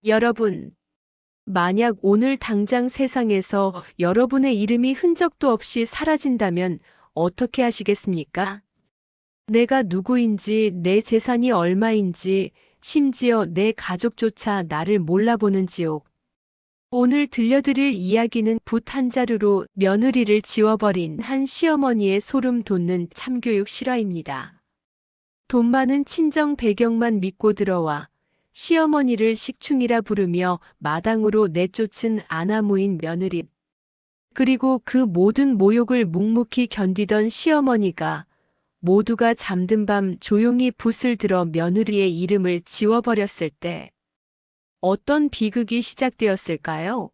여러분, 만약 오늘 당장 세상에서 여러분의 이름이 흔적도 없이 사라진다면 어떻게 하시겠습니까? 내가 누구인지, 내 재산이 얼마인지, 심지어 내 가족조차 나를 몰라보는지요. 오늘 들려드릴 이야기는 붓 한 자루로 며느리를 지워버린 한 시어머니의 소름 돋는 참교육 실화입니다. 돈 많은 친정 배경만 믿고 들어와 시어머니를 식충이라 부르며 마당으로 내쫓은 아나무인 며느리. 그리고 그 모든 모욕을 묵묵히 견디던 시어머니가 모두가 잠든 밤 조용히 붓을 들어 며느리의 이름을 지워버렸을 때 어떤 비극이 시작되었을까요?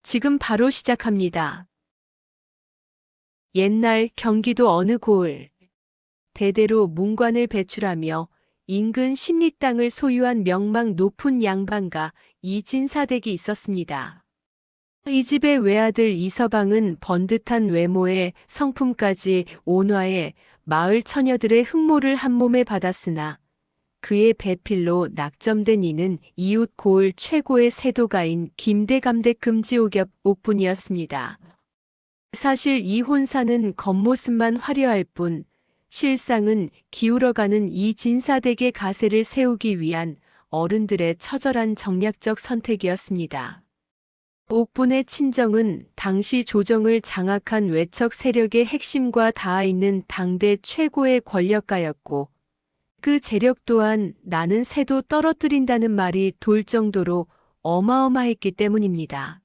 지금 바로 시작합니다. 옛날 경기도 어느 고을, 대대로 문관을 배출하며 인근 십리 땅을 소유한 명망 높은 양반가 이진사댁이 있었습니다. 이 집의 외아들 이서방은 번듯한 외모에 성품까지 온화해 마을 처녀들의 흠모를 한몸에 받았으나 그의 배필로 낙점된 이는 이웃 고을 최고의 세도가인 김대감댁 금지옥엽 옥분이었습니다. 사실 이 혼사는 겉모습만 화려할 뿐 실상은 기울어가는 이 진사댁의 가세를 세우기 위한 어른들의 처절한 정략적 선택이었습니다. 옥분의 친정은 당시 조정을 장악한 외척 세력의 핵심과 닿아 있는 당대 최고의 권력가였고 그 재력 또한 나는 새도 떨어뜨린다는 말이 돌 정도로 어마어마했기 때문입니다.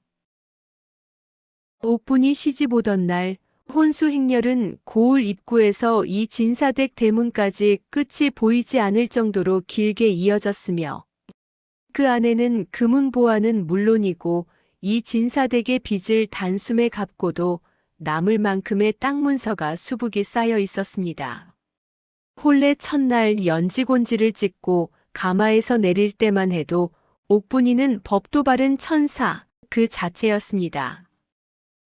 옥분이 시집 오던 날 혼수 행렬은 고을 입구에서 이 진사댁 대문까지 끝이 보이지 않을 정도로 길게 이어졌으며 그 안에는 금은 보화는 물론이고 이 진사댁의 빚을 단숨에 갚고도 남을 만큼의 땅 문서가 수북이 쌓여 있었습니다. 혼례 첫날 연지곤지를 찍고 가마에서 내릴 때만 해도 옥분이는 법도 바른 천사 그 자체였습니다.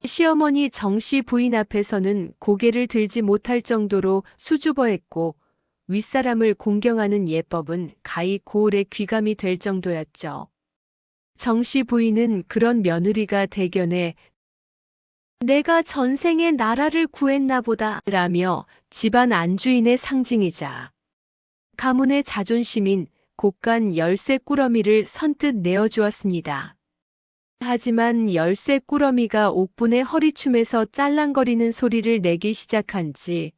시어머니 정씨 부인 앞에서는 고개를 들지 못할 정도로 수줍어했고 윗사람을 공경하는 예법은 가히 고을의 귀감이 될 정도였죠. 정씨 부인은 그런 며느리가 대견해 내가 전생에 나라를 구했나 보다 라며 집안 안주인의 상징이자 가문의 자존심인 곡간 열쇠 꾸러미를 선뜻 내어주었습니다. 하지만 열쇠 꾸러미가 옥분의 허리춤에서 짤랑거리는 소리를 내기 시작한 지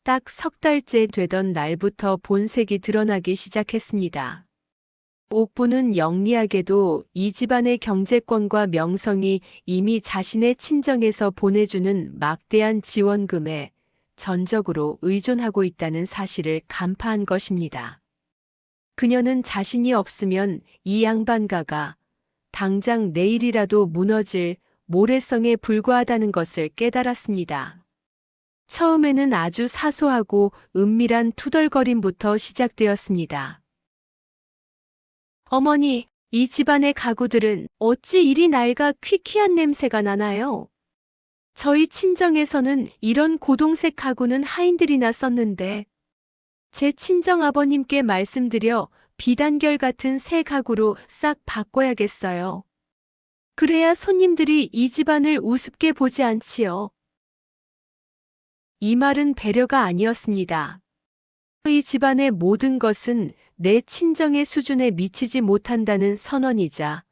딱 석 달째 되던 날부터 본색이 드러나기 시작했습니다. 옥분은 영리하게도 이 집안의 경제권과 명성이 이미 자신의 친정에서 보내주는 막대한 지원금에 전적으로 의존하고 있다는 사실을 간파한 것입니다. 그녀는 자신이 없으면 이 양반가가 당장 내일이라도 무너질 모래성에 불과하다는 것을 깨달았습니다. 처음에는 아주 사소하고 은밀한 투덜거림부터 시작되었습니다. 어머니, 이 집안의 가구들은 어찌 이리 낡아 퀴퀴한 냄새가 나나요? 저희 친정에서는 이런 고동색 가구는 하인들이나 썼는데 제 친정 아버님께 말씀드려 비단결 같은 새 가구로 싹 바꿔야겠어요. 그래야 손님들이 이 집안을 우습게 보지 않지요. 이 말은 배려가 아니었습니다. 이 집안의 모든 것은 내 친정의 수준에 미치지 못한다는 선언이자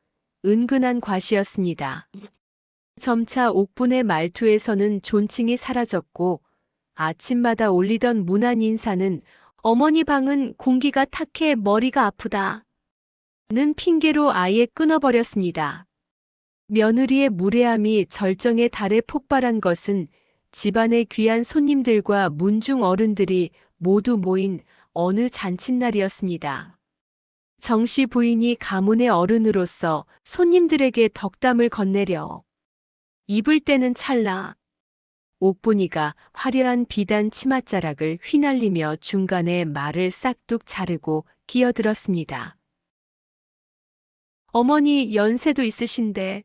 은근한 과시였습니다. 점차 옥분의 말투에서는 존칭이 사라졌고 아침마다 올리던 무난 인사는 어머니 방은 공기가 탁해 머리가 아프다 는 핑계로 아예 끊어버렸습니다. 며느리의 무례함이 절정에 달해 폭발한 것은 집안의 귀한 손님들과 문중 어른들이 모두 모인 어느 잔칫날이었습니다. 정씨 부인이 가문의 어른으로서 손님들에게 덕담을 건네려 입을 때는 찰나 옥분이가 화려한 비단 치맛자락을 휘날리며 중간에 말을 싹둑 자르고 끼어들었습니다. 어머니 연세도 있으신데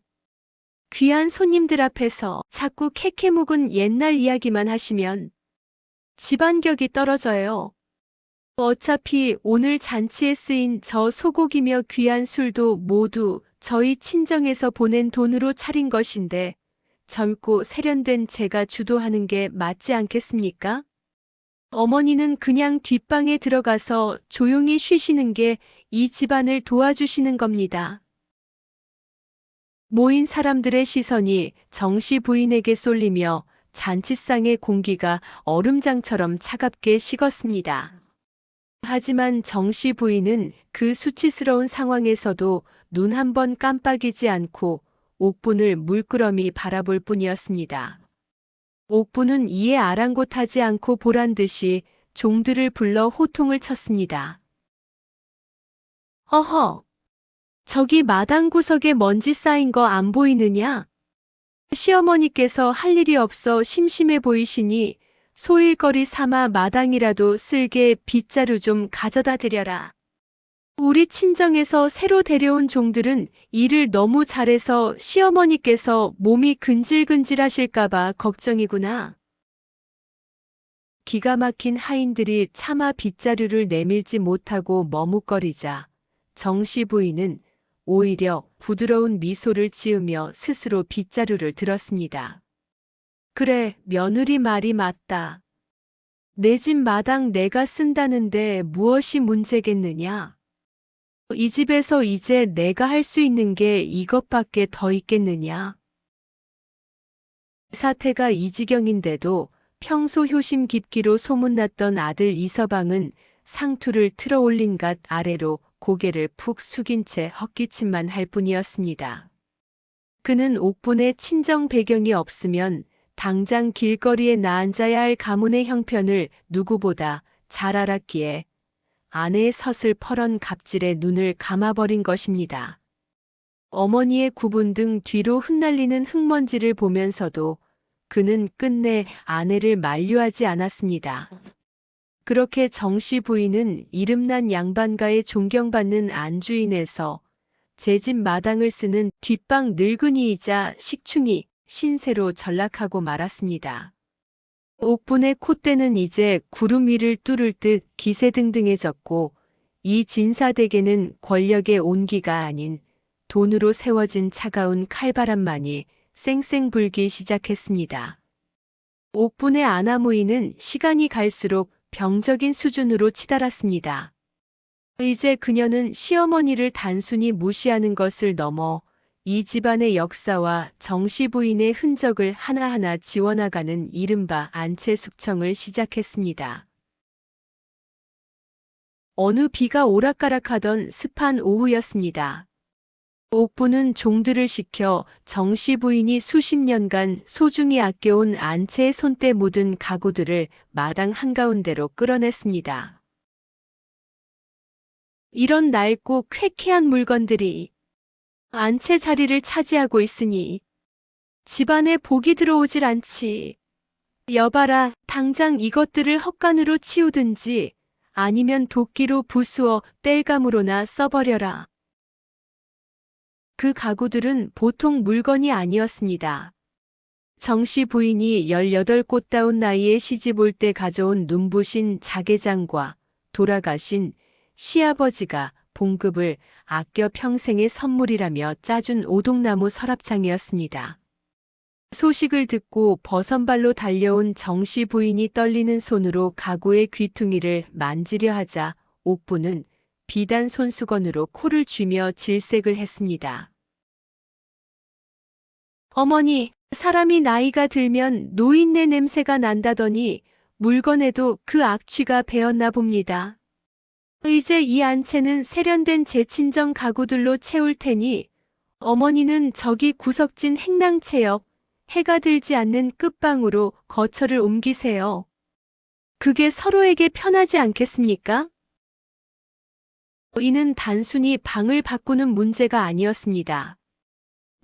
귀한 손님들 앞에서 자꾸 캐캐 묵은 옛날 이야기만 하시면 집안격이 떨어져요. 어차피 오늘 잔치에 쓰인 저 소고기며 귀한 술도 모두 저희 친정에서 보낸 돈으로 차린 것인데 젊고 세련된 제가 주도하는 게 맞지 않겠습니까? 어머니는 그냥 뒷방에 들어가서 조용히 쉬시는 게 이 집안을 도와주시는 겁니다. 모인 사람들의 시선이 정씨 부인에게 쏠리며 잔치상의 공기가 얼음장처럼 차갑게 식었습니다. 하지만 정씨 부인은 그 수치스러운 상황에서도 눈 한 번 깜빡이지 않고 옥분을 물끄러미 바라볼 뿐이었습니다. 옥분은 이에 아랑곳하지 않고 보란 듯이 종들을 불러 호통을 쳤습니다. 허허! 저기 마당 구석에 먼지 쌓인 거 안 보이느냐? 시어머니께서 할 일이 없어 심심해 보이시니 소일거리 삼아 마당이라도 쓸게 빗자루 좀 가져다 드려라. 우리 친정에서 새로 데려온 종들은 일을 너무 잘해서 시어머니께서 몸이 근질근질하실까봐 걱정이구나. 기가 막힌 하인들이 차마 빗자루를 내밀지 못하고 머뭇거리자 정씨 부인은 오히려 부드러운 미소를 지으며 스스로 빗자루를 들었습니다. 그래, 며느리 말이 맞다. 내 집 마당 내가 쓴다는데 무엇이 문제겠느냐? 이 집에서 이제 내가 할 수 있는 게 이것밖에 더 있겠느냐? 사태가 이 지경인데도 평소 효심 깊기로 소문났던 아들 이서방은 상투를 틀어 올린 갓 아래로 고개를 푹 숙인 채 헛기침만 할 뿐이었습니다. 그는 옥분의 친정 배경이 없으면 당장 길거리에 나앉아야 할 가문의 형편을 누구보다 잘 알았기에 아내의 서슬퍼런 갑질에 눈을 감아버린 것입니다. 어머니의 구분 등 뒤로 흩날리는 흙먼지를 보면서도 그는 끝내 아내를 만류하지 않았습니다. 그렇게 정씨 부인은 이름난 양반가의 존경받는 안주인에서 제 집 마당을 쓰는 뒷방 늙은이이자 식충이 신세로 전락하고 말았습니다. 옥분의 콧대는 이제 구름 위를 뚫을 듯 기세등등해졌고 이 진사댁에는 권력의 온기가 아닌 돈으로 세워진 차가운 칼바람만이 쌩쌩 불기 시작했습니다. 옥분의 아나무인은 시간이 갈수록 병적인 수준으로 치달았습니다. 이제 그녀는 시어머니를 단순히 무시하는 것을 넘어 이 집안의 역사와 정씨 부인의 흔적을 하나하나 지워나가는 이른바 안채숙청을 시작했습니다. 어느 비가 오락가락하던 습한 오후였습니다. 옥부는 종들을 시켜 정씨 부인이 수십 년간 소중히 아껴온 안채의 손때 묻은 가구들을 마당 한가운데로 끌어냈습니다. 이런 낡고 쾌쾌한 물건들이 안채 자리를 차지하고 있으니 집안에 복이 들어오질 않지. 여봐라, 당장 이것들을 헛간으로 치우든지 아니면 도끼로 부수어 땔감으로나 써버려라. 그 가구들은 보통 물건이 아니었습니다. 정씨 부인이 18꽃다운 나이에 시집 올 때 가져온 눈부신 자개장과 돌아가신 시아버지가 봉급을 아껴 평생의 선물이라며 짜준 오동나무 서랍장이었습니다. 소식을 듣고 버선발로 달려온 정씨 부인이 떨리는 손으로 가구의 귀퉁이를 만지려 하자 옥부는 비단 손수건으로 코를 쥐며 질색을 했습니다. 어머니, 사람이 나이가 들면 노인네 냄새가 난다더니 물건에도 그 악취가 배었나 봅니다. 이제 이 안채는 세련된 제 친정 가구들로 채울 테니 어머니는 저기 구석진 행랑채 옆 해가 들지 않는 끝방으로 거처를 옮기세요. 그게 서로에게 편하지 않겠습니까? 이는 단순히 방을 바꾸는 문제가 아니었습니다.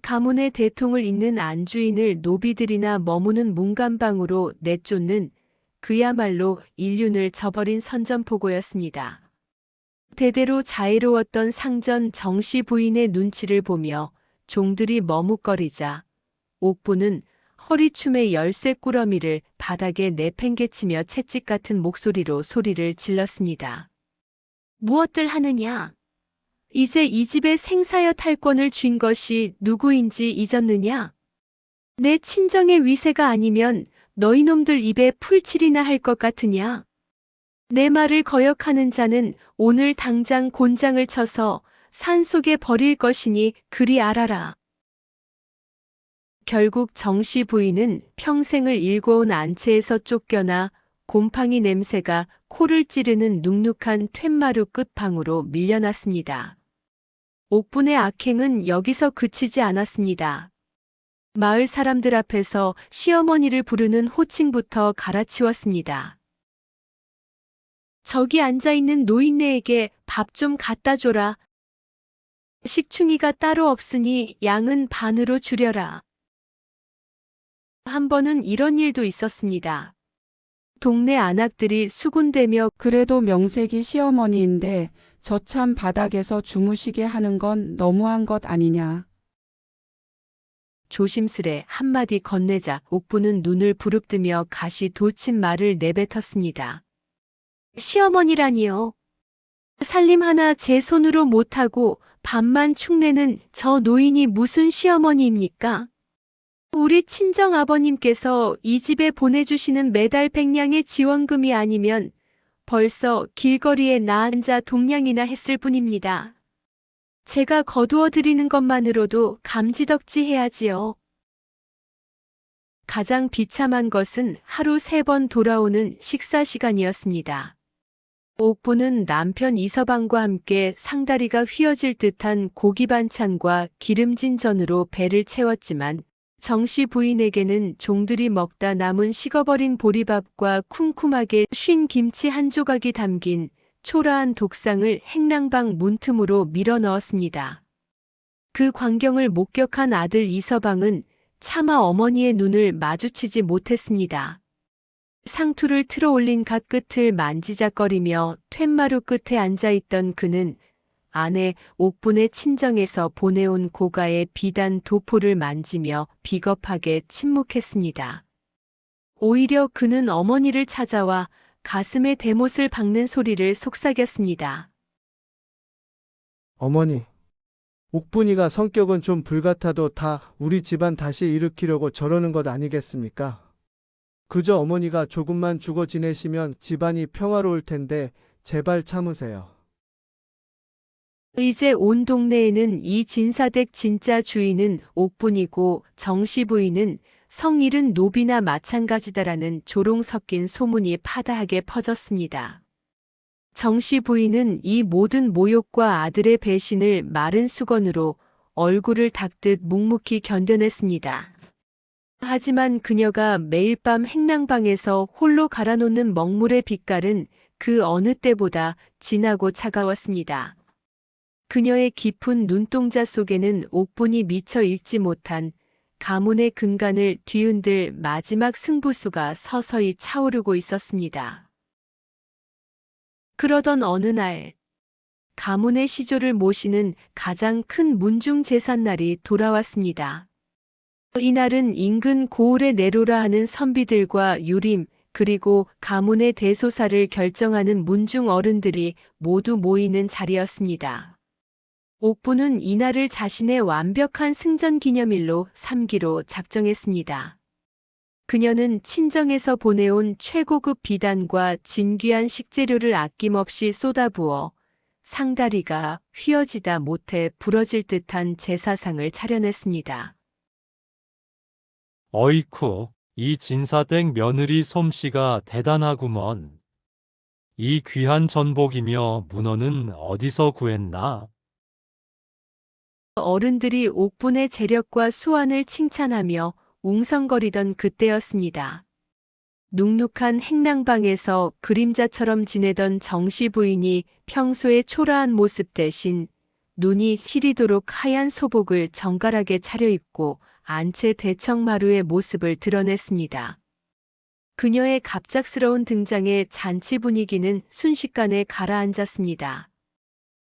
가문의 대통을 잇는 안주인을 노비들이나 머무는 문간방으로 내쫓는 그야말로 인륜을 저버린 선전포고였습니다. 대대로 자애로웠던 상전 정씨 부인의 눈치를 보며 종들이 머뭇거리자 옥부는 허리춤의 열쇠 꾸러미를 바닥에 내팽개치며 채찍 같은 목소리로 소리를 질렀습니다. 무엇들 하느냐? 이제 이 집의 생사여 탈권을 쥔 것이 누구인지 잊었느냐? 내 친정의 위세가 아니면 너희 놈들 입에 풀칠이나 할 것 같으냐? 내 말을 거역하는 자는 오늘 당장 곤장을 쳐서 산속에 버릴 것이니 그리 알아라. 결국 정씨 부인은 평생을 일궈온 안채에서 쫓겨나 곰팡이 냄새가 코를 찌르는 눅눅한 툇마루 끝방으로 밀려났습니다. 옥분의 악행은 여기서 그치지 않았습니다. 마을 사람들 앞에서 시어머니를 부르는 호칭부터 갈아치웠습니다. 저기 앉아있는 노인네에게 밥 좀 갖다 줘라. 식충이가 따로 없으니 양은 반으로 줄여라. 한 번은 이런 일도 있었습니다. 동네 안악들이 수군대며 그래도 명색이 시어머니인데 저참 바닥에서 주무시게 하는 건 너무한 것 아니냐. 조심스레 한마디 건네자 옥부는 눈을 부릅뜨며 가시 돋친 말을 내뱉었습니다. 시어머니라니요. 살림 하나 제 손으로 못하고 밥만 축내는 저 노인이 무슨 시어머니입니까? 우리 친정 아버님께서 이 집에 보내주시는 매달 100냥의 지원금이 아니면 벌써 길거리에 나 앉아 동냥이나 했을 뿐입니다. 제가 거두어 드리는 것만으로도 감지덕지 해야지요. 가장 비참한 것은 하루 3번 돌아오는 식사 시간이었습니다. 옥부는 남편 이서방과 함께 상다리가 휘어질 듯한 고기 반찬과 기름진 전으로 배를 채웠지만 정씨 부인에게는 종들이 먹다 남은 식어버린 보리밥과 쿰쿰하게 쉰 김치 한 조각이 담긴 초라한 독상을 행랑방 문틈으로 밀어 넣었습니다. 그 광경을 목격한 아들 이서방은 차마 어머니의 눈을 마주치지 못했습니다. 상투를 틀어 올린 갓끝을 만지작거리며 툇마루 끝에 앉아있던 그는 아내 옥분의 친정에서 보내온 고가의 비단 도포를 만지며 비겁하게 침묵했습니다. 오히려 그는 어머니를 찾아와 가슴에 대못을 박는 소리를 속삭였습니다. 어머니, 옥분이가 성격은 좀 불같아도 다 우리 집안 다시 일으키려고 저러는 것 아니겠습니까? 그저 어머니가 조금만 죽어 지내시면 집안이 평화로울 텐데 제발 참으세요. 이제 온 동네에는 이 진사댁 진짜 주인은 옥분이고 정씨 부인은 성일은 노비나 마찬가지다라는 조롱 섞인 소문이 파다하게 퍼졌습니다. 정씨 부인은 이 모든 모욕과 아들의 배신을 마른 수건으로 얼굴을 닦듯 묵묵히 견뎌냈습니다. 하지만 그녀가 매일 밤 행랑방에서 홀로 갈아놓는 먹물의 빛깔은 그 어느 때보다 진하고 차가웠습니다. 그녀의 깊은 눈동자 속에는 옥분이 미처 읽지 못한 가문의 근간을 뒤흔들 마지막 승부수가 서서히 차오르고 있었습니다. 그러던 어느 날, 가문의 시조를 모시는 가장 큰 문중 제삿날이 돌아왔습니다. 이날은 인근 고을에 내로라 하는 선비들과 유림, 그리고 가문의 대소사를 결정하는 문중 어른들이 모두 모이는 자리였습니다. 옥부는 이날을 자신의 완벽한 승전 기념일로 삼기로 작정했습니다. 그녀는 친정에서 보내온 최고급 비단과 진귀한 식재료를 아낌없이 쏟아부어 상다리가 휘어지다 못해 부러질 듯한 제사상을 차려냈습니다. 어이쿠, 이 진사댁 며느리 솜씨가 대단하구먼. 이 귀한 전복이며 문어는 어디서 구했나? 어른들이 옥분의 재력과 수완을 칭찬하며 웅성거리던 그때였습니다. 눅눅한 행랑방에서 그림자처럼 지내던 정씨 부인이 평소의 초라한 모습 대신 눈이 시리도록 하얀 소복을 정갈하게 차려입고 안채 대청마루의 모습을 드러냈습니다. 그녀의 갑작스러운 등장에 잔치 분위기는 순식간에 가라앉았습니다.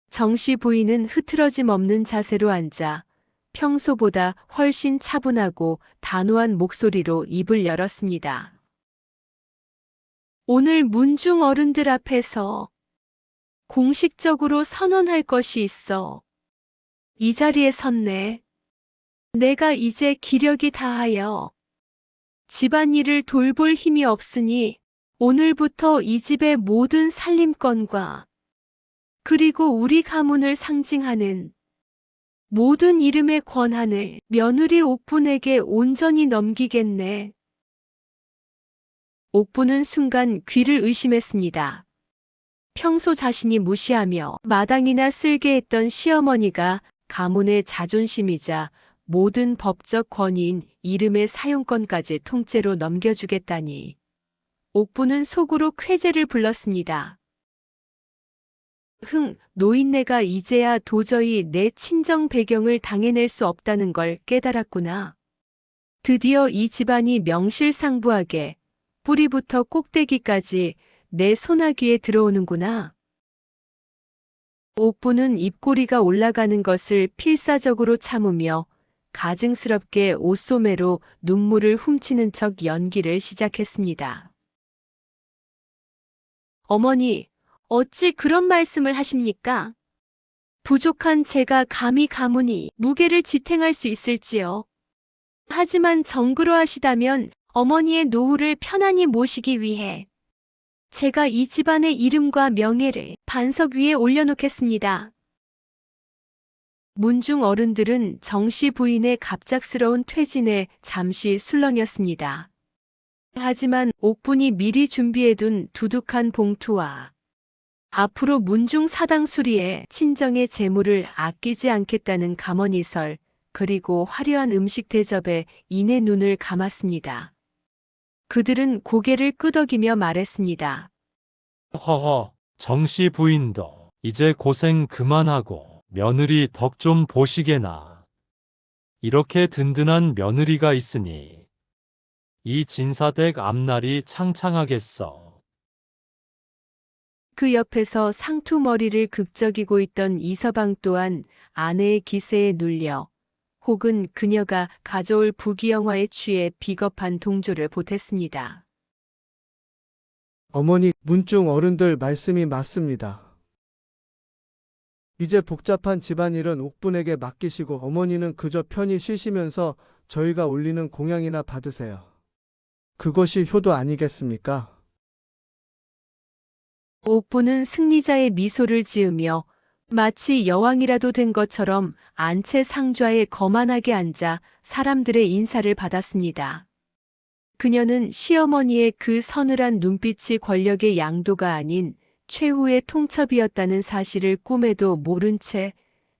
정씨 부인은 흐트러짐 없는 자세로 앉아 평소보다 훨씬 차분하고 단호한 목소리로 입을 열었습니다. 오늘 문중 어른들 앞에서 공식적으로 선언할 것이 있어. 이 자리에 섰네. 내가 이제 기력이 다하여 집안일을 돌볼 힘이 없으니 오늘부터 이 집의 모든 살림권과 그리고 우리 가문을 상징하는 모든 이름의 권한을 며느리 옥분에게 온전히 넘기겠네. 옥분은 순간 귀를 의심했습니다. 평소 자신이 무시하며 마당이나 쓸게 했던 시어머니가 가문의 자존심이자 모든 법적 권위인 이름의 사용권까지 통째로 넘겨주겠다니. 옥분은 속으로 쾌재를 불렀습니다. 노인네가 이제야 도저히 내 친정 배경을 당해낼 수 없다는 걸 깨달았구나. 드디어 이 집안이 명실상부하게 뿌리부터 꼭대기까지 내 손아귀에 들어오는구나. 옥부는 입꼬리가 올라가는 것을 필사적으로 참으며 가증스럽게 옷소매로 눈물을 훔치는 척 연기를 시작했습니다. 어머니, 어찌 그런 말씀을 하십니까? 부족한 제가 감히 가문이 무게를 지탱할 수 있을지요. 하지만 정그러하시다면 어머니의 노후를 편안히 모시기 위해 제가 이 집안의 이름과 명예를 반석 위에 올려놓겠습니다. 문중 어른들은 정씨 부인의 갑작스러운 퇴진에 잠시 술렁였습니다. 하지만 옥분이 미리 준비해둔 두둑한 봉투와 앞으로 문중 사당 수리에 친정의 재물을 아끼지 않겠다는 감언이설, 그리고 화려한 음식 대접에 이내 눈을 감았습니다. 그들은 고개를 끄덕이며 말했습니다. 허허, 정씨 부인도 이제 고생 그만하고 며느리 덕 좀 보시게나. 이렇게 든든한 며느리가 있으니 이 진사댁 앞날이 창창하겠어. 그 옆에서 상투머리를 극적이고 있던 이서방 또한 아내의 기세에 눌려 혹은 그녀가 가져올 부귀영화에 취해 비겁한 동조를 보탰습니다. 어머니, 문중 어른들 말씀이 맞습니다. 이제 복잡한 집안일은 옥분에게 맡기시고 어머니는 그저 편히 쉬시면서 저희가 올리는 공양이나 받으세요. 그것이 효도 아니겠습니까? 옥부는 승리자의 미소를 지으며 마치 여왕이라도 된 것처럼 안채 상좌에 거만하게 앉아 사람들의 인사를 받았습니다. 그녀는 시어머니의 그 서늘한 눈빛이 권력의 양도가 아닌 최후의 통첩이었다는 사실을 꿈에도 모른 채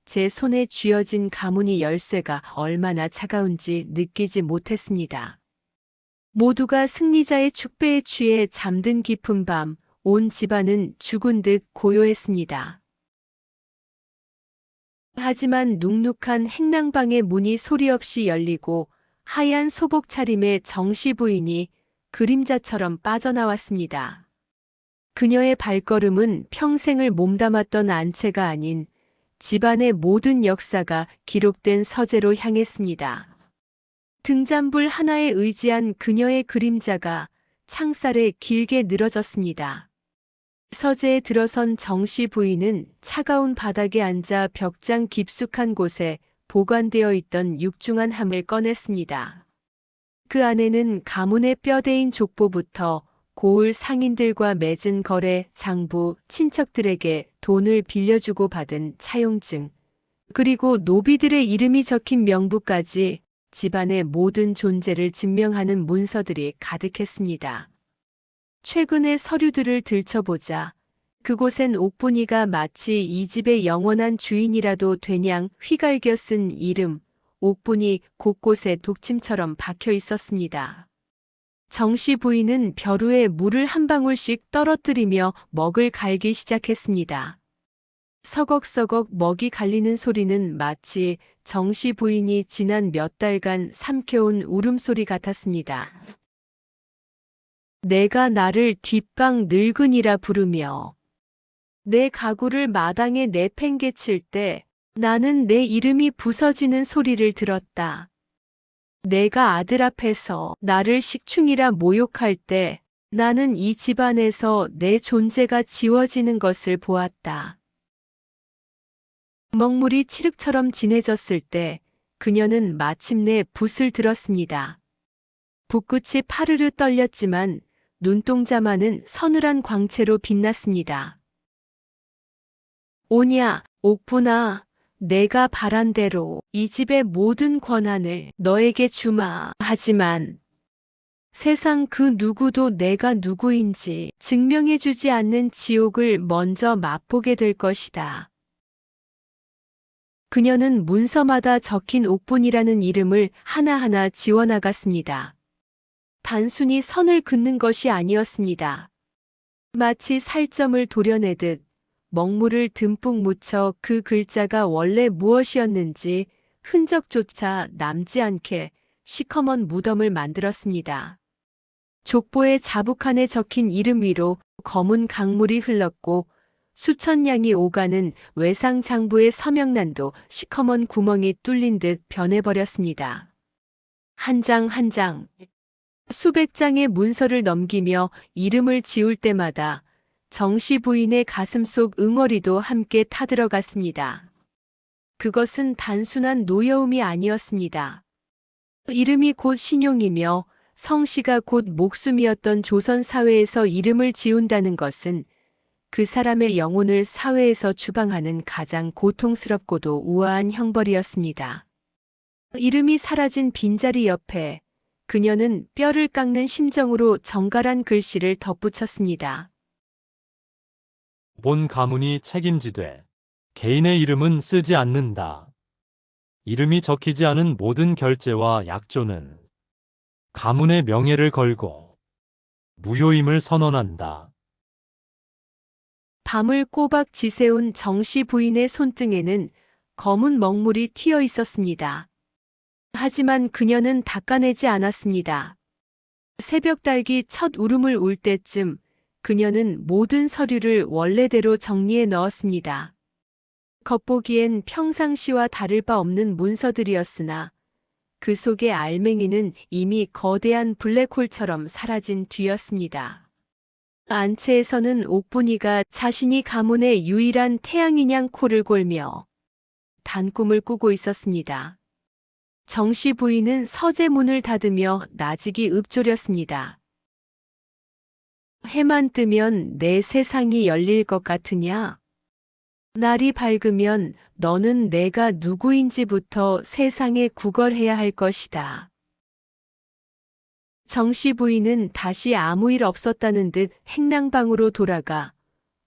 제 손에 쥐어진 가문이 열쇠가 얼마나 차가운지 느끼지 못했습니다. 모두가 승리자의 축배에 취해 잠든 깊은 밤, 온 집안은 죽은 듯 고요했습니다. 하지만 눅눅한 행랑방의 문이 소리 없이 열리고 하얀 소복 차림의 정씨 부인이 그림자처럼 빠져나왔습니다. 그녀의 발걸음은 평생을 몸담았던 안채가 아닌 집안의 모든 역사가 기록된 서재로 향했습니다. 등잔불 하나에 의지한 그녀의 그림자가 창살에 길게 늘어졌습니다. 서재에 들어선 정씨 부인은 차가운 바닥에 앉아 벽장 깊숙한 곳에 보관되어 있던 육중한 함을 꺼냈습니다. 그 안에는 가문의 뼈대인 족보부터 고을 상인들과 맺은 거래, 장부, 친척들에게 돈을 빌려주고 받은 차용증, 그리고 노비들의 이름이 적힌 명부까지 집안의 모든 존재를 증명하는 문서들이 가득했습니다. 최근의 서류들을 들춰보자 그곳엔 옥분이가 마치 이 집의 영원한 주인이라도 되냥 휘갈겨 쓴 이름, 옥분이 곳곳에 독침처럼 박혀 있었습니다. 정씨 부인은 벼루에 물을 한 방울씩 떨어뜨리며 먹을 갈기 시작했습니다. 서걱서걱 먹이 갈리는 소리는 마치 정씨 부인이 지난 몇 달간 삼켜온 울음소리 같았습니다. 내가 나를 뒷방 늙은이라 부르며 내 가구를 마당에 내팽개칠 때 나는 내 이름이 부서지는 소리를 들었다. 내가 아들 앞에서 나를 식충이라 모욕할 때 나는 이 집안에서 내 존재가 지워지는 것을 보았다. 먹물이 칠흑처럼 진해졌을 때 그녀는 마침내 붓을 들었습니다. 붓끝이 파르르 떨렸지만 눈동자만은 서늘한 광채로 빛났습니다. 오냐, 옥분아, 내가 바란 대로 이 집의 모든 권한을 너에게 주마. 하지만 세상 그 누구도 내가 누구인지 증명해주지 않는 지옥을 먼저 맛보게 될 것이다. 그녀는 문서마다 적힌 옥분이라는 이름을 하나하나 지워나갔습니다. 단순히 선을 긋는 것이 아니었습니다. 마치 살점을 도려내듯 먹물을 듬뿍 묻혀 그 글자가 원래 무엇이었는지 흔적조차 남지 않게 시커먼 무덤을 만들었습니다. 족보의 자북한에 적힌 이름 위로 검은 강물이 흘렀고 수천 양이 오가는 외상 장부의 서명란도 시커먼 구멍이 뚫린 듯 변해버렸습니다. 한 장 한 장, 수백 장의 문서를 넘기며 이름을 지울 때마다 정씨 부인의 가슴속 응어리도 함께 타들어갔습니다. 그것은 단순한 노여움이 아니었습니다. 이름이 곧 신용이며 성씨가 곧 목숨이었던 조선 사회에서 이름을 지운다는 것은 그 사람의 영혼을 사회에서 추방하는 가장 고통스럽고도 우아한 형벌이었습니다. 이름이 사라진 빈자리 옆에 그녀는 뼈를 깎는 심정으로 정갈한 글씨를 덧붙였습니다. 본 가문이 책임지되 개인의 이름은 쓰지 않는다. 이름이 적히지 않은 모든 결제와 약조는 가문의 명예를 걸고 무효임을 선언한다. 밤을 꼬박 지새운 정씨 부인의 손등에는 검은 먹물이 튀어 있었습니다. 하지만 그녀는 닦아내지 않았습니다. 새벽 닭이 첫 울음을 울 때쯤 그녀는 모든 서류를 원래대로 정리해 넣었습니다. 겉보기엔 평상시와 다를 바 없는 문서들이었으나 그 속의 알맹이는 이미 거대한 블랙홀처럼 사라진 뒤였습니다. 안채에서는 옥분이가 자신이 가문의 유일한 태양인양 코를 골며 단꿈을 꾸고 있었습니다. 정씨 부인은 서재 문을 닫으며 나직이 읊조렸습니다. 해만 뜨면 내 세상이 열릴 것 같으냐? 날이 밝으면 너는 내가 누구인지부터 세상에 구걸해야 할 것이다. 정씨 부인은 다시 아무 일 없었다는 듯 행랑방으로 돌아가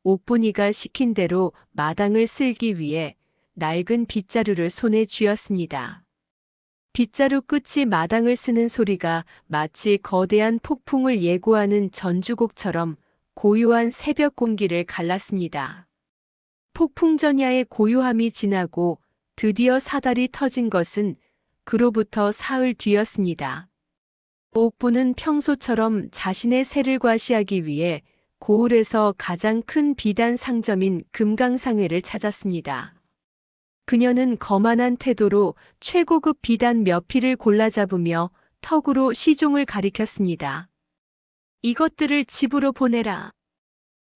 옥분이가 시킨 대로 마당을 쓸기 위해 낡은 빗자루를 손에 쥐었습니다. 빗자루 끝이 마당을 쓰는 소리가 마치 거대한 폭풍을 예고하는 전주곡처럼 고요한 새벽 공기를 갈랐습니다. 폭풍 전야의 고요함이 지나고 드디어 사달이 터진 것은 그로부터 사흘 뒤였습니다. 옥분은 평소처럼 자신의 새를 과시하기 위해 고을에서 가장 큰 비단 상점인 금강상회를 찾았습니다. 그녀는 거만한 태도로 최고급 비단 몇 필을 골라 잡으며 턱으로 시종을 가리켰습니다. 이것들을 집으로 보내라.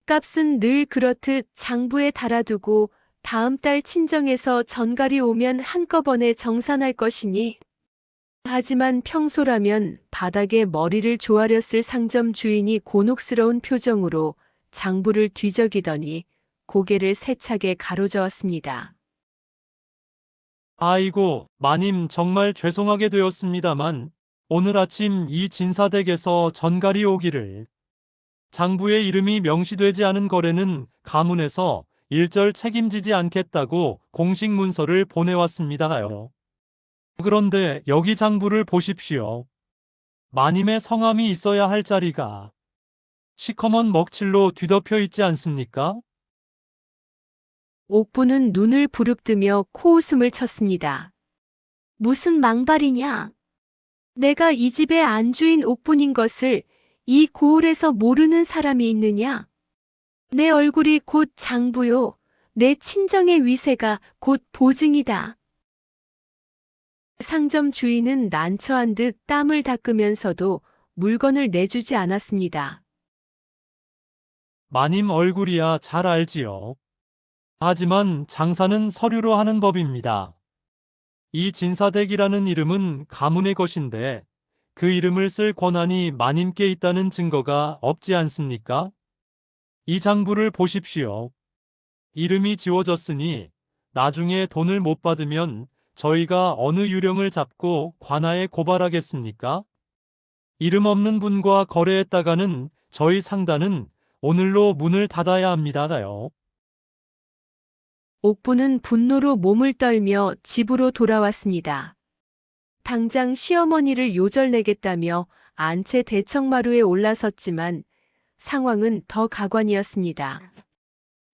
값은 늘 그렇듯 장부에 달아두고 다음 달 친정에서 전갈이 오면 한꺼번에 정산할 것이니. 하지만 평소라면 바닥에 머리를 조아렸을 상점 주인이 곤혹스러운 표정으로 장부를 뒤적이더니 고개를 세차게 가로저었습니다. 아이고, 마님 정말 죄송하게 되었습니다만 오늘 아침 이 진사댁에서 전갈이 오기를. 장부의 이름이 명시되지 않은 거래는 가문에서 일절 책임지지 않겠다고 공식 문서를 보내왔습니다요. 그런데 여기 장부를 보십시오. 마님의 성함이 있어야 할 자리가 시커먼 먹칠로 뒤덮여 있지 않습니까? 옥부는 눈을 부릅뜨며 코웃음을 쳤습니다. 무슨 망발이냐? 내가 이 집의 안주인 옥분인 것을 이 고을에서 모르는 사람이 있느냐? 내 얼굴이 곧 장부요. 내 친정의 위세가 곧 보증이다. 상점 주인은 난처한 듯 땀을 닦으면서도 물건을 내주지 않았습니다. 마님 얼굴이야 잘 알지요. 하지만 장사는 서류로 하는 법입니다. 이 진사댁이라는 이름은 가문의 것인데 그 이름을 쓸 권한이 마님께 있다는 증거가 없지 않습니까? 이 장부를 보십시오. 이름이 지워졌으니 나중에 돈을 못 받으면 저희가 어느 유령을 잡고 관아에 고발하겠습니까? 이름 없는 분과 거래했다가는 저희 상단은 오늘로 문을 닫아야 합니다요. 옥부는 분노로 몸을 떨며 집으로 돌아왔습니다. 당장 시어머니를 요절내겠다며 안채 대청마루에 올라섰지만 상황은 더 가관이었습니다.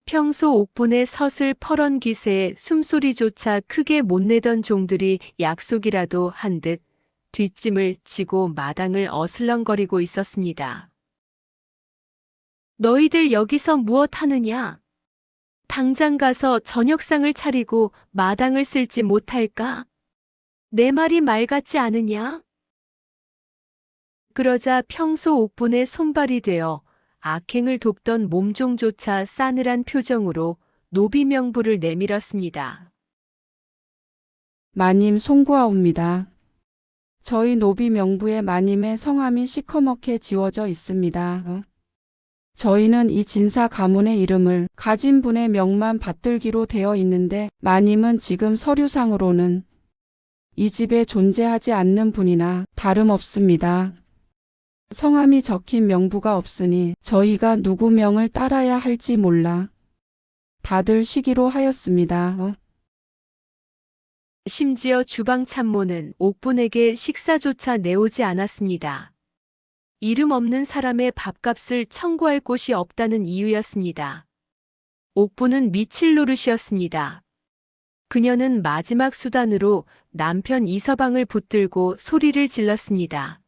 평소 옥분의 서슬 퍼런 기세에 숨소리조차 크게 못 내던 종들이 약속이라도 한 듯 뒷짐을 지고 마당을 어슬렁거리고 있었습니다. 너희들 여기서 무엇 하느냐? 당장 가서 저녁상을 차리고 마당을 쓸지 못할까? 내 말이 말 같지 않으냐? 그러자 평소 옥분의 손발이 되어 악행을 돕던 몸종조차 싸늘한 표정으로 노비명부를 내밀었습니다. 마님 송구하옵니다. 저희 노비 명부에 마님의 성함이 시커멓게 지워져 있습니다. 저희는 이 진사 가문의 이름을 가진 분의 명만 받들기로 되어 있는데 마님은 지금 서류상으로는 이 집에 존재하지 않는 분이나 다름없습니다. 성함이 적힌 명부가 없으니 저희가 누구 명을 따라야 할지 몰라 다들 쉬기로 하였습니다. 심지어 주방 참모는 옥분에게 식사조차 내오지 않았습니다. 이름 없는 사람의 밥값을 청구할 곳이 없다는 이유였습니다. 옥분은 미칠 노릇이었습니다. 그녀는 마지막 수단으로 남편 이서방을 붙들고 소리를 질렀습니다.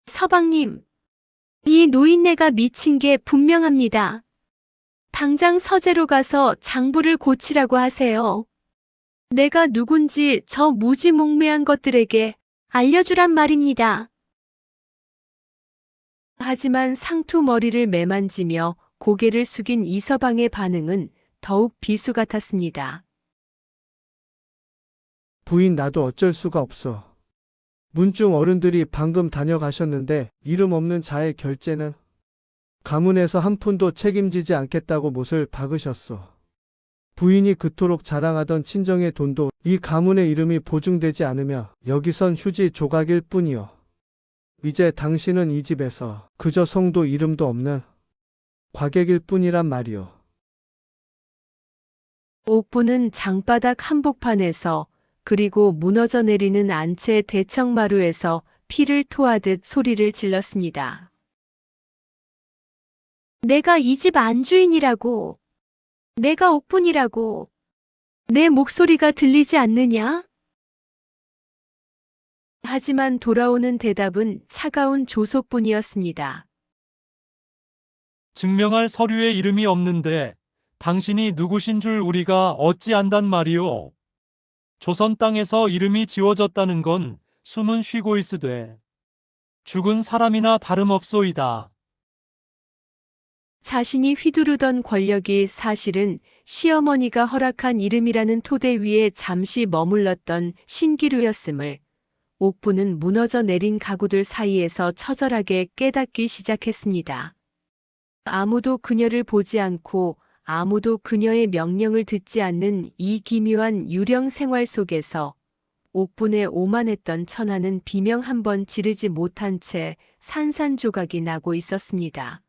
서방님, 이 노인네가 미친 게 분명합니다. 당장 서재로 가서 장부를 고치라고 하세요. 내가 누군지 저 무지몽매한 것들에게 알려주란 말입니다. 하지만 상투 머리를 매만지며 고개를 숙인 이서방의 반응은 더욱 비수 같았습니다. 부인 나도 어쩔 수가 없어. 문중 어른들이 방금 다녀가셨는데 이름 없는 자의 결제는 가문에서 한 푼도 책임지지 않겠다고 못을 박으셨어. 부인이 그토록 자랑하던 친정의 돈도 이 가문의 이름이 보증되지 않으며 여기선 휴지 조각일 뿐이요. 이제 당신은 이 집에서 그저 성도 이름도 없는 과객일 뿐이란 말이요. 옥부는 장바닥 한복판에서 그리고 무너져 내리는 안채 대청마루에서 피를 토하듯 소리를 질렀습니다. 내가 이 집 안주인이라고. 내가 옥분이라고. 내 목소리가 들리지 않느냐? 하지만 돌아오는 대답은 차가운 조소뿐이었습니다. 증명할 서류에 이름이 없는데 당신이 누구신 줄 우리가 어찌 안단 말이오. 조선 땅에서 이름이 지워졌다는 건 숨은 쉬고 있으되 죽은 사람이나 다름없소이다. 자신이 휘두르던 권력이 사실은 시어머니가 허락한 이름이라는 토대 위에 잠시 머물렀던 신기루였음을 옥부는 무너져 내린 가구들 사이에서 처절하게 깨닫기 시작했습니다. 아무도 그녀를 보지 않고 아무도 그녀의 명령을 듣지 않는 이 기묘한 유령 생활 속에서 옥분의 오만했던 천하는 비명 한 번 지르지 못한 채 산산조각이 나고 있었습니다.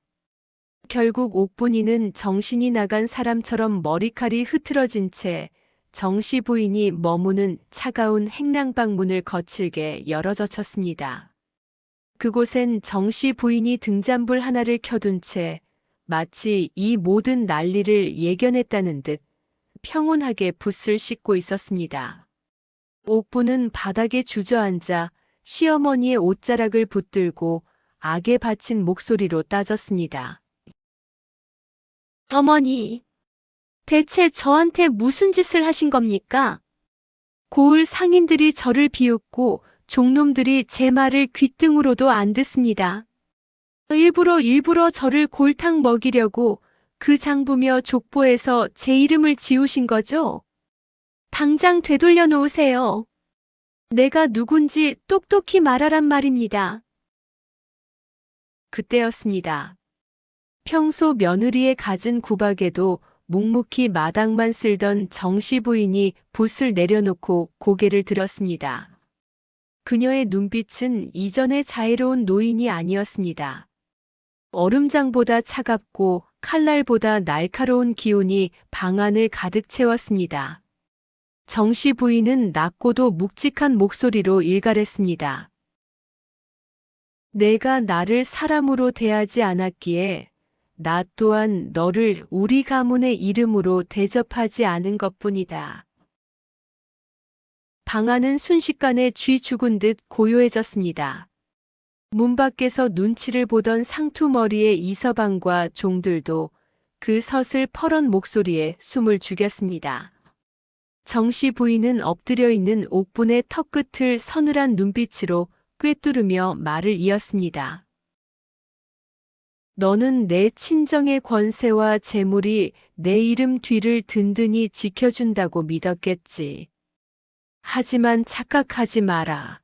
결국 옥분이는 정신이 나간 사람처럼 머리칼이 흐트러진 채 정씨 부인이 머무는 차가운 행랑방 문을 거칠게 열어젖혔습니다. 그곳엔 정씨 부인이 등잔불 하나를 켜둔 채 마치 이 모든 난리를 예견했다는 듯 평온하게 붓을 씻고 있었습니다. 옥부는 바닥에 주저앉아 시어머니의 옷자락을 붙들고 악에 받친 목소리로 따졌습니다. 어머니, 대체 저한테 무슨 짓을 하신 겁니까? 고을 상인들이 저를 비웃고 종놈들이 제 말을 귓등으로도 안 듣습니다. 일부러 저를 골탕 먹이려고 그 장부며 족보에서 제 이름을 지우신 거죠? 당장 되돌려 놓으세요. 내가 누군지 똑똑히 말하란 말입니다. 그때였습니다. 평소 며느리의 갖은 구박에도 묵묵히 마당만 쓸던 정씨 부인이 붓을 내려놓고 고개를 들었습니다. 그녀의 눈빛은 이전의 자애로운 노인이 아니었습니다. 얼음장보다 차갑고 칼날보다 날카로운 기운이 방 안을 가득 채웠습니다. 정씨 부인은 낮고도 묵직한 목소리로 일갈했습니다. 내가 나를 사람으로 대하지 않았기에 나 또한 너를 우리 가문의 이름으로 대접하지 않은 것뿐이다. 방 안은 순식간에 쥐 죽은 듯 고요해졌습니다. 문 밖에서 눈치를 보던 상투머리의 이서방과 종들도 그 서슬 퍼런 목소리에 숨을 죽였습니다. 정씨 부인은 엎드려 있는 옥분의 턱끝을 서늘한 눈빛으로 꿰뚫으며 말을 이었습니다. 너는 내 친정의 권세와 재물이 내 이름 뒤를 든든히 지켜준다고 믿었겠지. 하지만 착각하지 마라.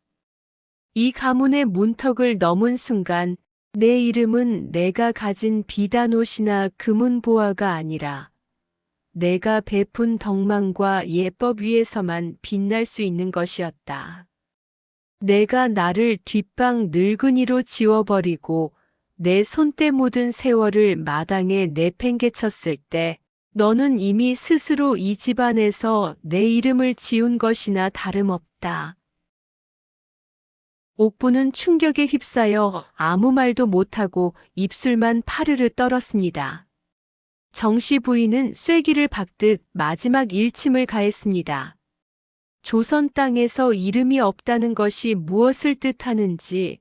이 가문의 문턱을 넘은 순간 내 이름은 내가 가진 비단옷이나 금은보화가 아니라 내가 베푼 덕망과 예법 위에서만 빛날 수 있는 것이었다. 내가 나를 뒷방 늙은이로 지워버리고 내 손때 묻은 세월을 마당에 내팽개쳤을 때 너는 이미 스스로 이 집안에서 내 이름을 지운 것이나 다름없다. 옥부는 충격에 휩싸여 아무 말도 못하고 입술만 파르르 떨었습니다. 정씨 부인은 쐐기를 박듯 마지막 일침을 가했습니다. 조선 땅에서 이름이 없다는 것이 무엇을 뜻하는지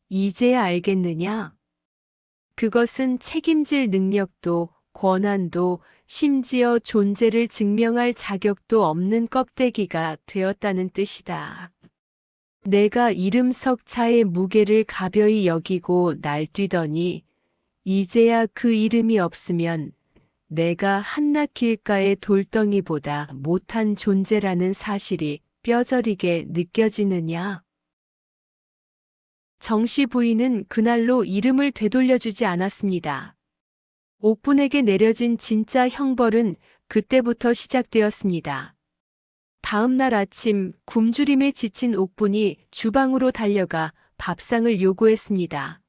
이제야 알겠느냐? 그것은 책임질 능력도 권한도 심지어 존재를 증명할 자격도 없는 껍데기가 되었다는 뜻이다. 내가 이름석자의 무게를 가벼이 여기고 날뛰더니 이제야 그 이름이 없으면 내가 한낱 길가의 돌덩이보다 못한 존재라는 사실이 뼈저리게 느껴지느냐? 정씨 부인은 그날로 이름을 되돌려주지 않았습니다. 옥분에게 내려진 진짜 형벌은 그때부터 시작되었습니다. 다음 날 아침 굶주림에 지친 옥분이 주방으로 달려가 밥상을 요구했습니다.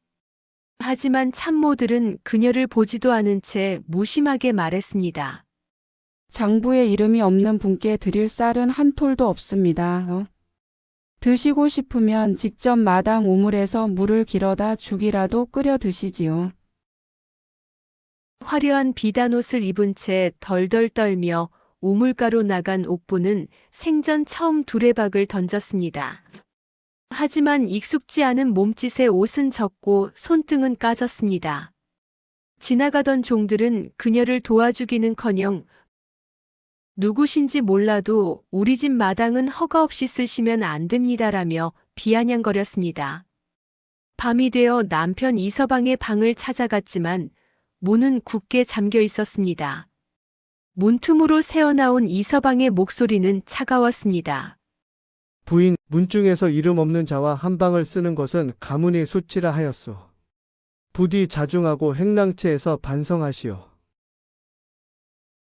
하지만 참모들은 그녀를 보지도 않은 채 무심하게 말했습니다. 장부에 이름이 없는 분께 드릴 쌀은 한 톨도 없습니다. 드시고 싶으면 직접 마당 우물에서 물을 길어다 죽이라도 끓여 드시지요. 화려한 비단옷을 입은 채 덜덜 떨며 우물가로 나간 옥부는 생전 처음 두레박을 던졌습니다. 하지만 익숙지 않은 몸짓에 옷은 젖고 손등은 까졌습니다. 지나가던 종들은 그녀를 도와주기는커녕 누구신지 몰라도 우리 집 마당은 허가 없이 쓰시면 안 됩니다라며 비아냥거렸습니다. 밤이 되어 남편 이서방의 방을 찾아갔지만 문은 굳게 잠겨 있었습니다. 문틈으로 새어나온 이서방의 목소리는 차가웠습니다. 부인, 문중에서 이름 없는 자와 한 방을 쓰는 것은 가문의 수치라 하였소. 부디 자중하고 행랑채에서 반성하시오.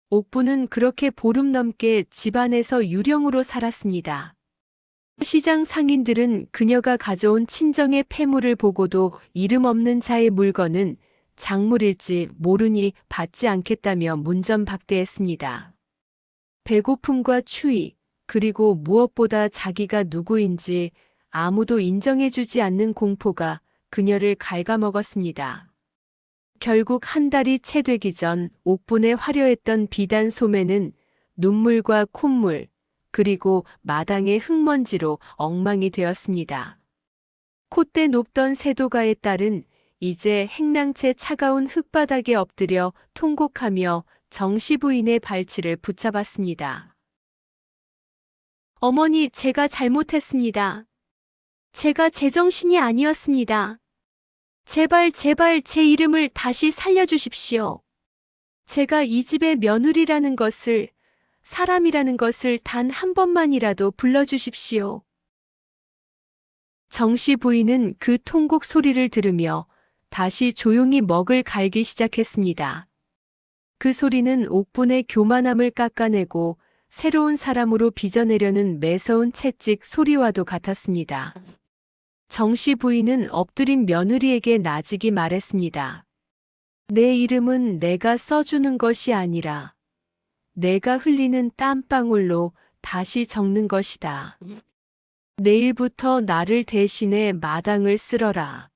옥부는 그렇게 보름 넘게 집안에서 유령으로 살았습니다. 시장 상인들은 그녀가 가져온 친정의 폐물을 보고도 이름 없는 자의 물건은 작물일지 모르니 받지 않겠다며 문전박대했습니다. 배고픔과 추위, 그리고 무엇보다 자기가 누구인지 아무도 인정해주지 않는 공포가 그녀를 갉아먹었습니다. 결국 한 달이 채 되기 전 옥분의 화려했던 비단 소매는 눈물과 콧물, 그리고 마당의 흙먼지로 엉망이 되었습니다. 콧대 높던 세도가의 딸은 이제 행랑채 차가운 흙바닥에 엎드려 통곡하며 정씨 부인의 발치를 붙잡았습니다. 어머니, 제가 잘못했습니다. 제가 제정신이 아니었습니다. 제발, 제발 제 이름을 다시 살려주십시오. 제가 이 집의 며느리라는 것을, 사람이라는 것을 단 한 번만이라도 불러주십시오. 정씨 부인은 그 통곡 소리를 들으며 다시 조용히 먹을 갈기 시작했습니다. 그 소리는 옥분의 교만함을 깎아내고 새로운 사람으로 빚어내려는 매서운 채찍 소리와도 같았습니다. 정씨 부인은 엎드린 며느리에게 나직이 말했습니다. 내 이름은 내가 써주는 것이 아니라 내가 흘리는 땀방울로 다시 적는 것이다. 내일부터 나를 대신해 마당을 쓸어라.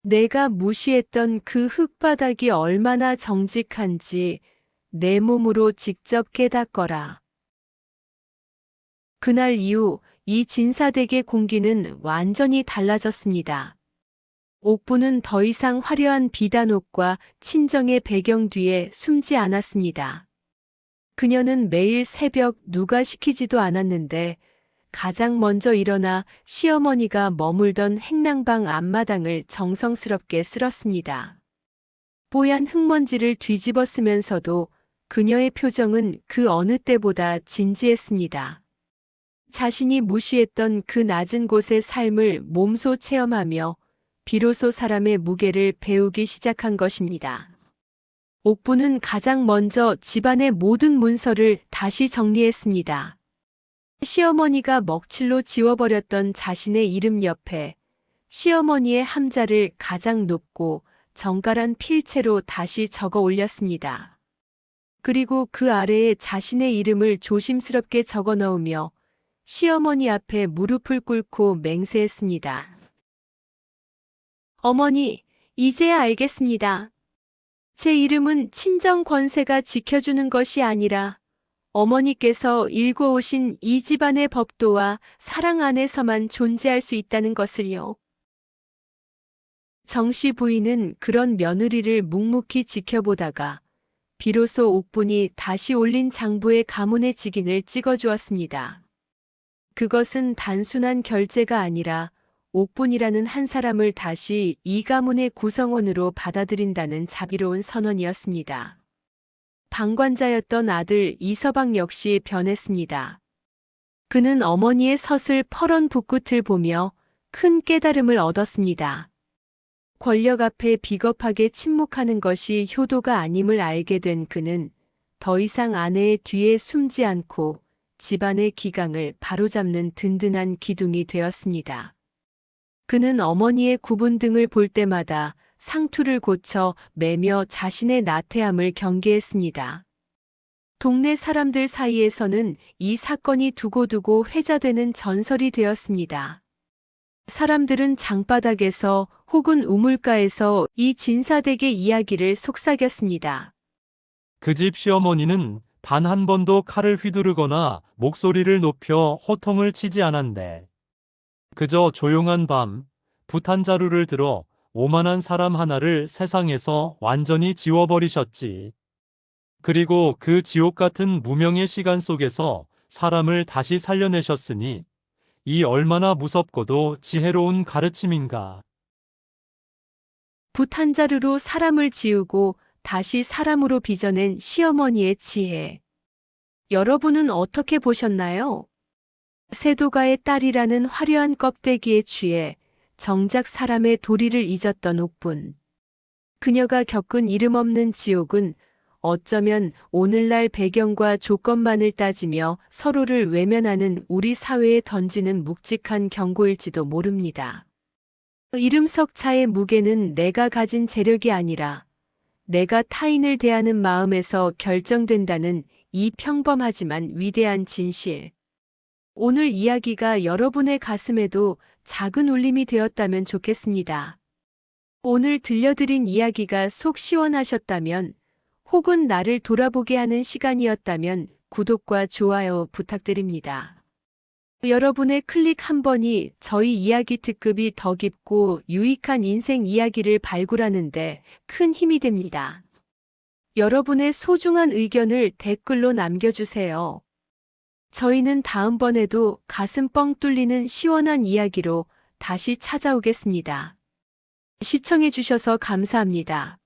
내가 무시했던 그 흙바닥이 얼마나 정직한지 내 몸으로 직접 깨닫거라. 그날 이후 이 진사댁의 공기는 완전히 달라졌습니다. 옥부는 더 이상 화려한 비단옷과 친정의 배경 뒤에 숨지 않았습니다. 그녀는 매일 새벽 누가 시키지도 않았는데 가장 먼저 일어나 시어머니가 머물던 행랑방 앞마당을 정성스럽게 쓸었습니다. 뽀얀 흙먼지를 뒤집어 쓰면서도 그녀의 표정은 그 어느 때보다 진지했습니다. 자신이 무시했던 그 낮은 곳의 삶을 몸소 체험하며 비로소 사람의 무게를 배우기 시작한 것입니다. 옥부는 가장 먼저 집안의 모든 문서를 다시 정리했습니다. 시어머니가 먹칠로 지워버렸던 자신의 이름 옆에 시어머니의 함자를 가장 높고 정갈한 필체로 다시 적어 올렸습니다. 그리고 그 아래에 자신의 이름을 조심스럽게 적어 넣으며 시어머니 앞에 무릎을 꿇고 맹세했습니다. 어머니, 이제야 알겠습니다. 제 이름은 친정 권세가 지켜주는 것이 아니라 어머니께서 일궈오신 이 집안의 법도와 사랑 안에서만 존재할 수 있다는 것을요. 정씨 부인은 그런 며느리를 묵묵히 지켜보다가 비로소 옥분이 다시 올린 장부의 가문의 직인을 찍어주었습니다. 그것은 단순한 결제가 아니라 옥분이라는 한 사람을 다시 이 가문의 구성원으로 받아들인다는 자비로운 선언이었습니다. 방관자였던 아들 이서방 역시 변했습니다. 그는 어머니의 서슬 퍼런 붓끝을 보며 큰 깨달음을 얻었습니다. 권력 앞에 비겁하게 침묵하는 것이 효도가 아님을 알게 된 그는 더 이상 아내의 뒤에 숨지 않고 집안의 기강을 바로잡는 든든한 기둥이 되었습니다. 그는 어머니의 구분 등을 볼 때마다 상투를 고쳐 매며 자신의 나태함을 경계했습니다. 동네 사람들 사이에서는 이 사건이 두고두고 회자되는 전설이 되었습니다. 사람들은 장바닥에서 혹은 우물가에서 이 진사댁의 이야기를 속삭였습니다. 그 집 시어머니는 단 한 번도 칼을 휘두르거나 목소리를 높여 호통을 치지 않았는데 그저 조용한 밤 붓 한 자루를 들어 오만한 사람 하나를 세상에서 완전히 지워버리셨지. 그리고 그 지옥 같은 무명의 시간 속에서 사람을 다시 살려내셨으니 이 얼마나 무섭고도 지혜로운 가르침인가. 붓 한 자루로 사람을 지우고 다시 사람으로 빚어낸 시어머니의 지혜. 여러분은 어떻게 보셨나요? 세도가의 딸이라는 화려한 껍데기에 취해 정작 사람의 도리를 잊었던 옥분. 그녀가 겪은 이름 없는 지옥은 어쩌면 오늘날 배경과 조건만을 따지며 서로를 외면하는 우리 사회에 던지는 묵직한 경고일지도 모릅니다. 이름 석자의 무게는 내가 가진 재력이 아니라 내가 타인을 대하는 마음에서 결정된다는 이 평범하지만 위대한 진실. 오늘 이야기가 여러분의 가슴에도 작은 울림이 되었다면 좋겠습니다. 오늘 들려드린 이야기가 속 시원하셨다면 혹은 나를 돌아보게 하는 시간이었다면 구독과 좋아요 부탁드립니다. 여러분의 클릭 한 번이 저희 이야기 특급이 더 깊고 유익한 인생 이야기를 발굴하는 데 큰 힘이 됩니다. 여러분의 소중한 의견을 댓글로 남겨주세요. 저희는 다음번에도 가슴 뻥 뚫리는 시원한 이야기로 다시 찾아오겠습니다. 시청해주셔서 감사합니다.